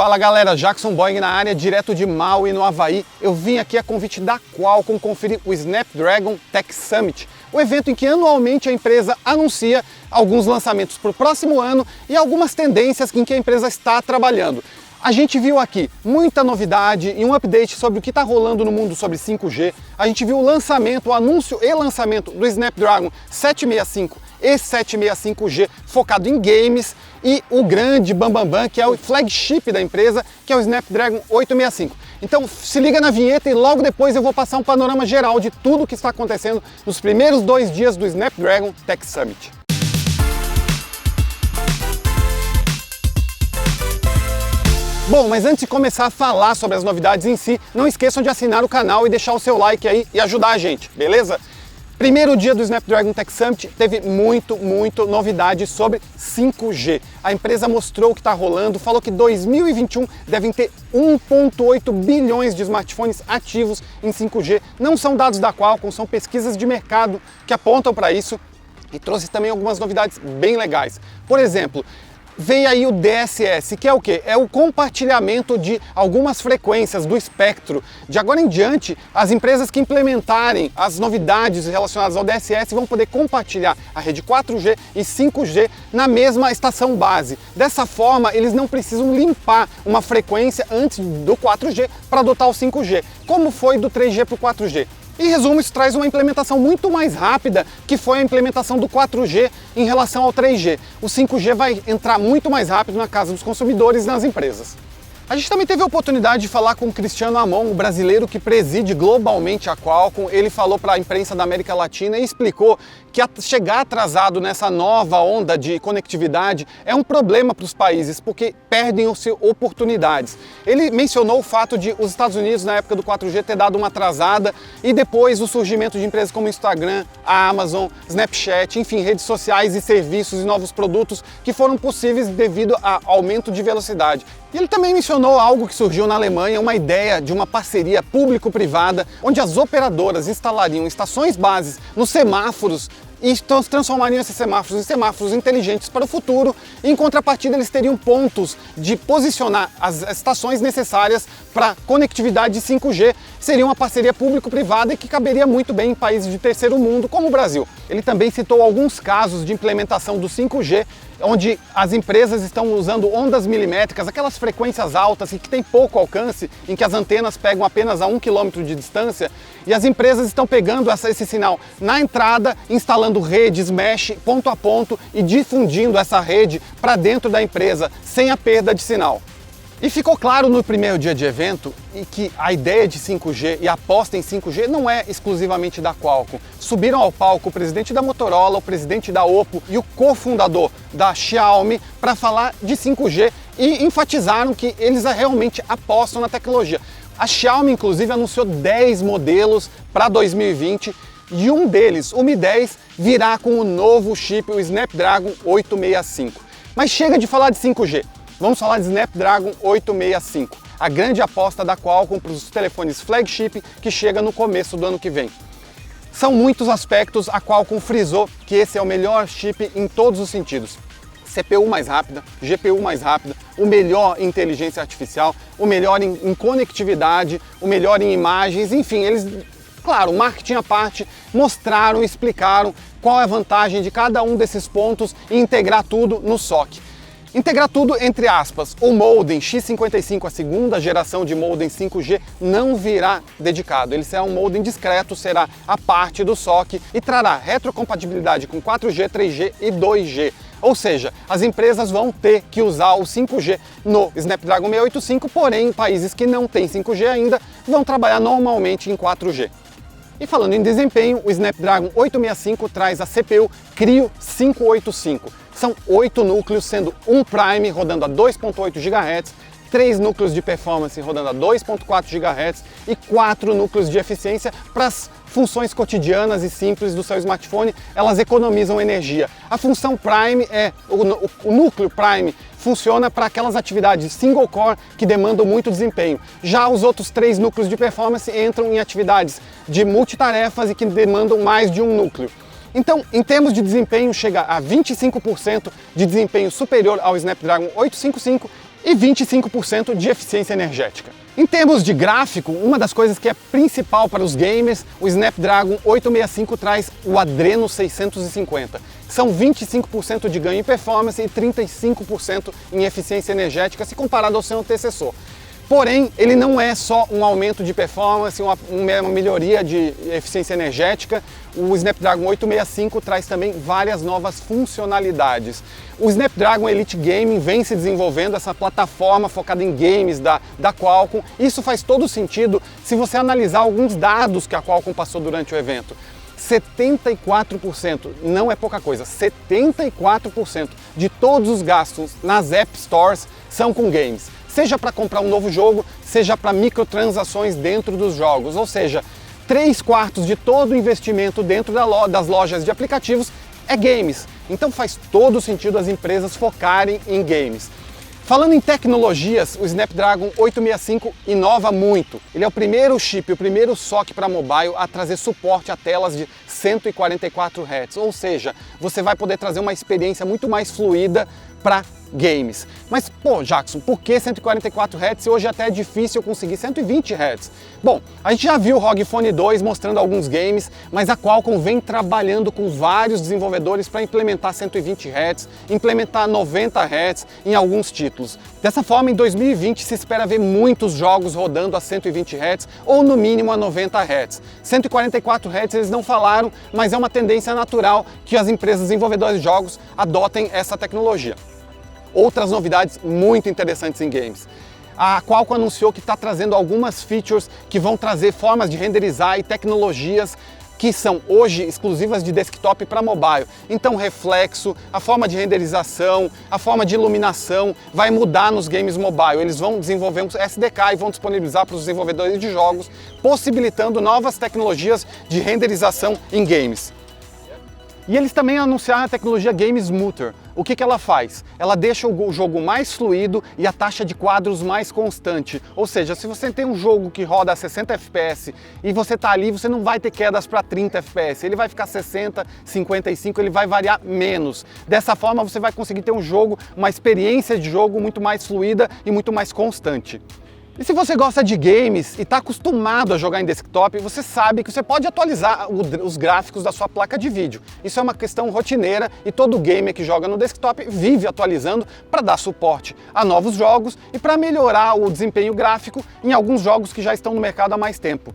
Fala galera, Jackson Boeing na área, direto de Maui, no Havaí. Eu vim aqui a convite da Qualcomm conferir o Snapdragon Tech Summit, o evento em que anualmente a empresa anuncia alguns lançamentos para o próximo ano e algumas tendências em que a empresa está trabalhando. A gente viu aqui muita novidade e um update sobre o que está rolando no mundo sobre 5G. A gente viu o lançamento, o anúncio e lançamento do Snapdragon 765 e 765G focado em games e o grande bambambam, que é o flagship da empresa, que é o Snapdragon 865. Então se liga na vinheta e logo depois eu vou passar um panorama geral de tudo o que está acontecendo nos primeiros 2 dias do Snapdragon Tech Summit. Bom, mas antes de começar a falar sobre as novidades em si, não esqueçam de assinar o canal e deixar o seu like aí e ajudar a gente, beleza? Primeiro dia do Snapdragon Tech Summit teve muito novidade sobre 5G. A empresa mostrou o que está rolando, falou que 2021 devem ter 1,8 bilhões de smartphones ativos em 5G. Não são dados da Qualcomm, são pesquisas de mercado que apontam para isso e trouxe também algumas novidades bem legais. Por exemplo, veio aí o DSS, que é o quê? É o compartilhamento de algumas frequências do espectro. De agora em diante, as empresas que implementarem as novidades relacionadas ao DSS vão poder compartilhar a rede 4G e 5G na mesma estação base. Dessa forma, eles não precisam limpar uma frequência antes do 4G para adotar o 5G, como foi do 3G para o 4G. Em resumo, isso traz uma implementação muito mais rápida que foi a implementação do 4G em relação ao 3G. O 5G vai entrar muito mais rápido na casa dos consumidores e nas empresas. A gente também teve a oportunidade de falar com o Cristiano Amon, o brasileiro que preside globalmente a Qualcomm. Ele falou para a imprensa da América Latina e explicou que chegar atrasado nessa nova onda de conectividade é um problema para os países, porque perdem-se oportunidades. Ele mencionou o fato de os Estados Unidos, na época do 4G, ter dado uma atrasada e depois o surgimento de empresas como Instagram, a Amazon, Snapchat, enfim, redes sociais e serviços e novos produtos que foram possíveis devido ao aumento de velocidade. E ele também mencionou algo que surgiu na Alemanha, uma ideia de uma parceria público-privada, onde as operadoras instalariam estações bases nos semáforos e transformariam esses semáforos em semáforos inteligentes para o futuro, e em contrapartida eles teriam pontos de posicionar as estações necessárias para conectividade de 5G. Seria uma parceria público-privada e que caberia muito bem em países de terceiro mundo, como o Brasil. Ele também citou alguns casos de implementação do 5G, onde as empresas estão usando ondas milimétricas, aquelas frequências altas e que tem pouco alcance, em que as antenas pegam apenas a 1 km de distância, e as empresas estão pegando esse sinal na entrada, instalando redes mesh ponto a ponto e difundindo essa rede para dentro da empresa, sem a perda de sinal. E ficou claro no primeiro dia de evento que a ideia de 5G e a aposta em 5G não é exclusivamente da Qualcomm. Subiram ao palco o presidente da Motorola, o presidente da Oppo e o cofundador da Xiaomi para falar de 5G e enfatizaram que eles realmente apostam na tecnologia. A Xiaomi, inclusive, anunciou 10 modelos para 2020 e um deles, o Mi 10, virá com o novo chip, o Snapdragon 865. Mas chega de falar de 5G. Vamos falar de Snapdragon 865, a grande aposta da Qualcomm para os telefones flagship que chega no começo do ano que vem. São muitos aspectos, a Qualcomm frisou que esse é o melhor chip em todos os sentidos. CPU mais rápida, GPU mais rápida, o melhor em inteligência artificial, o melhor em conectividade, o melhor em imagens, enfim, eles, claro, marketing à parte, mostraram e explicaram qual é a vantagem de cada um desses pontos e integrar tudo no SoC. Integrar tudo entre aspas, o modem X55, a segunda geração de modem 5G, não virá dedicado. Ele será um modem discreto, será a parte do SoC e trará retrocompatibilidade com 4G, 3G e 2G. Ou seja, as empresas vão ter que usar o 5G no Snapdragon 685, porém, em países que não têm 5G ainda, vão trabalhar normalmente em 4G. E falando em desempenho, o Snapdragon 865 traz a CPU Cryo 585. São 8 núcleos, sendo um Prime rodando a 2.8 GHz, 3 núcleos de performance rodando a 2.4 GHz e 4 núcleos de eficiência para as funções cotidianas e simples do seu smartphone. Elas economizam energia. A função Prime o núcleo Prime funciona para aquelas atividades single core que demandam muito desempenho. Já os outros 3 núcleos de performance entram em atividades de multitarefas e que demandam mais de um núcleo. Então, em termos de desempenho, chega a 25% de desempenho superior ao Snapdragon 855 e 25% de eficiência energética. Em termos de gráfico, uma das coisas que é principal para os gamers, o Snapdragon 865 traz o Adreno 650. São 25% de ganho em performance e 35% em eficiência energética se comparado ao seu antecessor. Porém, ele não é só um aumento de performance, uma melhoria de eficiência energética. O Snapdragon 865 traz também várias novas funcionalidades. O Snapdragon Elite Gaming vem se desenvolvendo, essa plataforma focada em games da Qualcomm. Isso faz todo sentido se você analisar alguns dados que a Qualcomm passou durante o evento. 74%, não é pouca coisa, 74% de todos os gastos nas App Stores são com games. Seja para comprar um novo jogo, seja para microtransações dentro dos jogos, ou seja, 3/4 de todo o investimento dentro das lojas de aplicativos é games. Então faz todo sentido as empresas focarem em games. Falando em tecnologias, o Snapdragon 865 inova muito. Ele é o primeiro chip, o primeiro SoC para mobile a trazer suporte a telas de 144 Hz, ou seja, você vai poder trazer uma experiência muito mais fluida para games. Mas, pô, Jackson, por que 144 Hz se hoje até é difícil conseguir 120 Hz? Bom, a gente já viu o ROG Phone 2 mostrando alguns games, mas a Qualcomm vem trabalhando com vários desenvolvedores para implementar 120 Hz, implementar 90 Hz em alguns títulos. Dessa forma, em 2020 se espera ver muitos jogos rodando a 120 Hz ou no mínimo a 90 Hz. 144 Hz eles não falaram, mas é uma tendência natural que as empresas desenvolvedoras de jogos adotem essa tecnologia. Outras novidades muito interessantes em games. A Qualcomm anunciou que está trazendo algumas features que vão trazer formas de renderizar e tecnologias que são hoje exclusivas de desktop para mobile. Então reflexo, a forma de renderização, a forma de iluminação vai mudar nos games mobile. Eles vão desenvolver um SDK e vão disponibilizar para os desenvolvedores de jogos, possibilitando novas tecnologias de renderização em games. E eles também anunciaram a tecnologia Game Smoother. O que ela faz? Ela deixa o jogo mais fluido e a taxa de quadros mais constante. Ou seja, se você tem um jogo que roda a 60 FPS e você está ali, você não vai ter quedas para 30 FPS. Ele vai ficar 60, 55, ele vai variar menos. Dessa forma você vai conseguir ter um jogo, uma experiência de jogo muito mais fluida e muito mais constante. E se você gosta de games e está acostumado a jogar em desktop, você sabe que você pode atualizar os gráficos da sua placa de vídeo. Isso é uma questão rotineira e todo gamer que joga no desktop vive atualizando para dar suporte a novos jogos e para melhorar o desempenho gráfico em alguns jogos que já estão no mercado há mais tempo.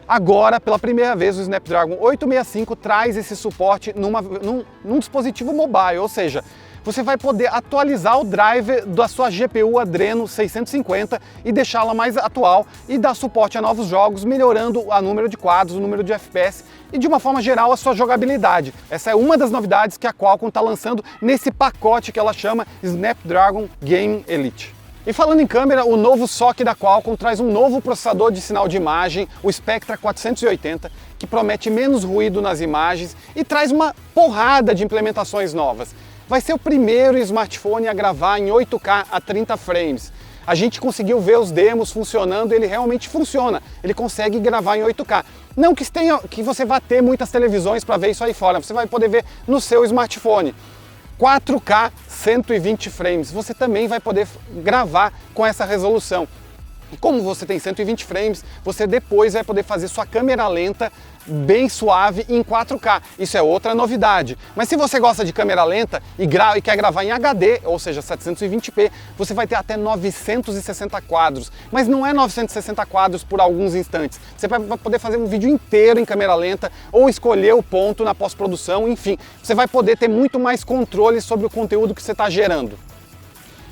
Agora, pela primeira vez, o Snapdragon 865 traz esse suporte num dispositivo mobile, ou seja, você vai poder atualizar o driver da sua GPU Adreno 650 e deixá-la mais atual e dar suporte a novos jogos, melhorando o número de quadros, o número de FPS e, de uma forma geral, a sua jogabilidade. Essa é uma das novidades que a Qualcomm está lançando nesse pacote que ela chama Snapdragon Game Elite. E falando em câmera, o novo SoC da Qualcomm traz um novo processador de sinal de imagem, o Spectra 480, que promete menos ruído nas imagens e traz uma porrada de implementações novas. Vai ser o primeiro smartphone a gravar em 8K a 30 frames. A gente conseguiu ver os demos funcionando, ele realmente funciona. Ele consegue gravar em 8K. Não que você vá ter muitas televisões para ver isso aí fora, você vai poder ver no seu smartphone. 4K 120 frames, você também vai poder gravar com essa resolução. E como você tem 120 frames, você depois vai poder fazer sua câmera lenta bem suave em 4K. Isso é outra novidade. Mas se você gosta de câmera lenta e quer gravar em HD, ou seja, 720p, você vai ter até 960 quadros. Mas não é 960 quadros por alguns instantes. Você vai poder fazer um vídeo inteiro em câmera lenta ou escolher o ponto na pós-produção, enfim. Você vai poder ter muito mais controle sobre o conteúdo que você está gerando.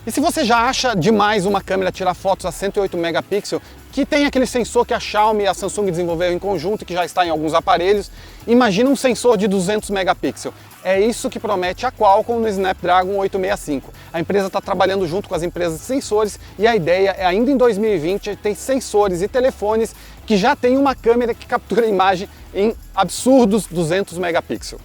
E se você já acha demais uma câmera tirar fotos a 108 megapixels, que tem aquele sensor que a Xiaomi e a Samsung desenvolveram em conjunto e que já está em alguns aparelhos, imagina um sensor de 200 megapixels. É isso que promete a Qualcomm no Snapdragon 865. A empresa está trabalhando junto com as empresas de sensores e a ideia é ainda em 2020 ter sensores e telefones que já têm uma câmera que captura a imagem em absurdos 200 megapixels.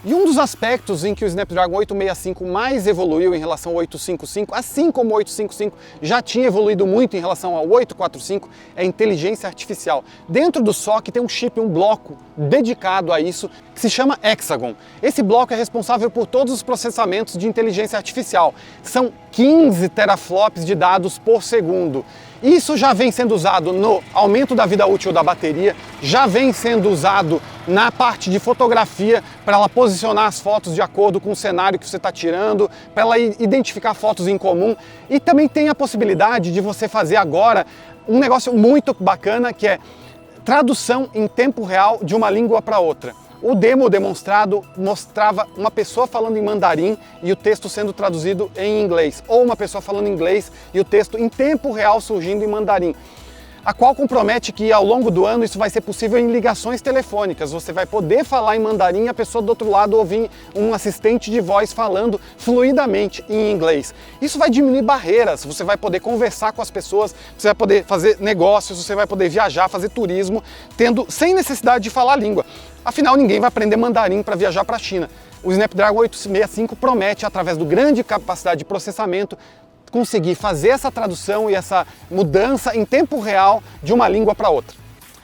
E um dos aspectos em que o Snapdragon 865 mais evoluiu em relação ao 855, assim como o 855 já tinha evoluído muito em relação ao 845, é a inteligência artificial. Dentro do SoC tem um chip, um bloco dedicado a isso, que se chama Hexagon. Esse bloco é responsável por todos os processamentos de inteligência artificial. São 15 teraflops de dados por segundo. Isso já vem sendo usado no aumento da vida útil da bateria, já vem sendo usado na parte de fotografia, para ela posicionar as fotos de acordo com o cenário que você está tirando, para ela identificar fotos em comum. E também tem a possibilidade de você fazer agora um negócio muito bacana, que é tradução em tempo real de uma língua para outra. O demo demonstrado mostrava uma pessoa falando em mandarim e o texto sendo traduzido em inglês, ou uma pessoa falando inglês e o texto em tempo real surgindo em mandarim, a qual compromete que ao longo do ano isso vai ser possível em ligações telefônicas. Você vai poder falar em mandarim e a pessoa do outro lado ouvir um assistente de voz falando fluidamente em inglês. Isso vai diminuir barreiras, você vai poder conversar com as pessoas, você vai poder fazer negócios, você vai poder viajar, fazer turismo, sem necessidade de falar a língua. Afinal, ninguém vai aprender mandarim para viajar para a China. O Snapdragon 865 promete, através do grande capacidade de processamento, conseguir fazer essa tradução e essa mudança em tempo real de uma língua para outra.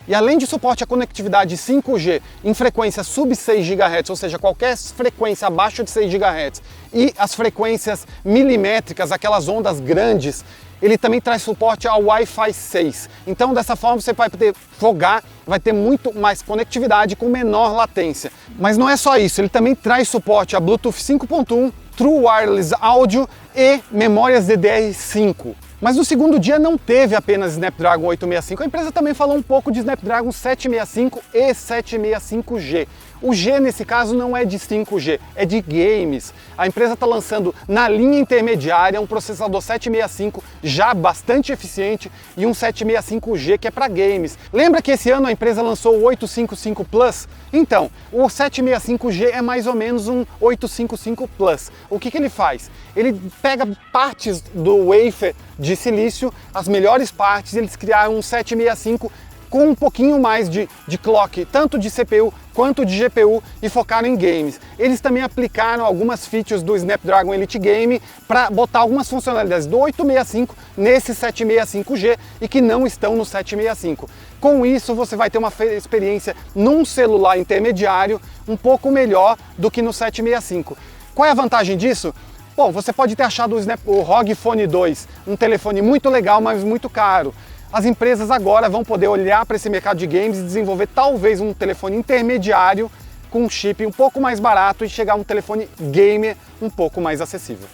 E além de suporte à conectividade 5G em frequência sub 6 GHz, ou seja, qualquer frequência abaixo de 6 GHz, e as frequências milimétricas, aquelas ondas grandes, ele também traz suporte ao Wi-Fi 6. Então, dessa forma, você vai poder jogar, vai ter muito mais conectividade com menor latência. Mas não é só isso, ele também traz suporte a Bluetooth 5.1, True Wireless Audio e memórias DDR5. Mas no segundo dia não teve apenas Snapdragon 865, a empresa também falou um pouco de Snapdragon 765 e 765G. O G nesse caso não é de 5G, é de games. A empresa está lançando na linha intermediária um processador 765 já bastante eficiente e um 765G que é para games. Lembra que esse ano a empresa lançou o 855 Plus? Então, o 765G é mais ou menos um 855 Plus. O que ele faz? Ele pega partes do wafer de silício, as melhores partes, eles criaram um 765 com um pouquinho mais de clock, tanto de CPU quanto de GPU, e focaram em games. Eles também aplicaram algumas features do Snapdragon Elite Game para botar algumas funcionalidades do 865 nesse 765G e que não estão no 765. Com isso, você vai ter uma experiência num celular intermediário um pouco melhor do que no 765. Qual é a vantagem disso? Bom, você pode ter achado o ROG Phone 2, um telefone muito legal, mas muito caro. As empresas agora vão poder olhar para esse mercado de games e desenvolver talvez um telefone intermediário com um chip um pouco mais barato e chegar a um telefone gamer um pouco mais acessível.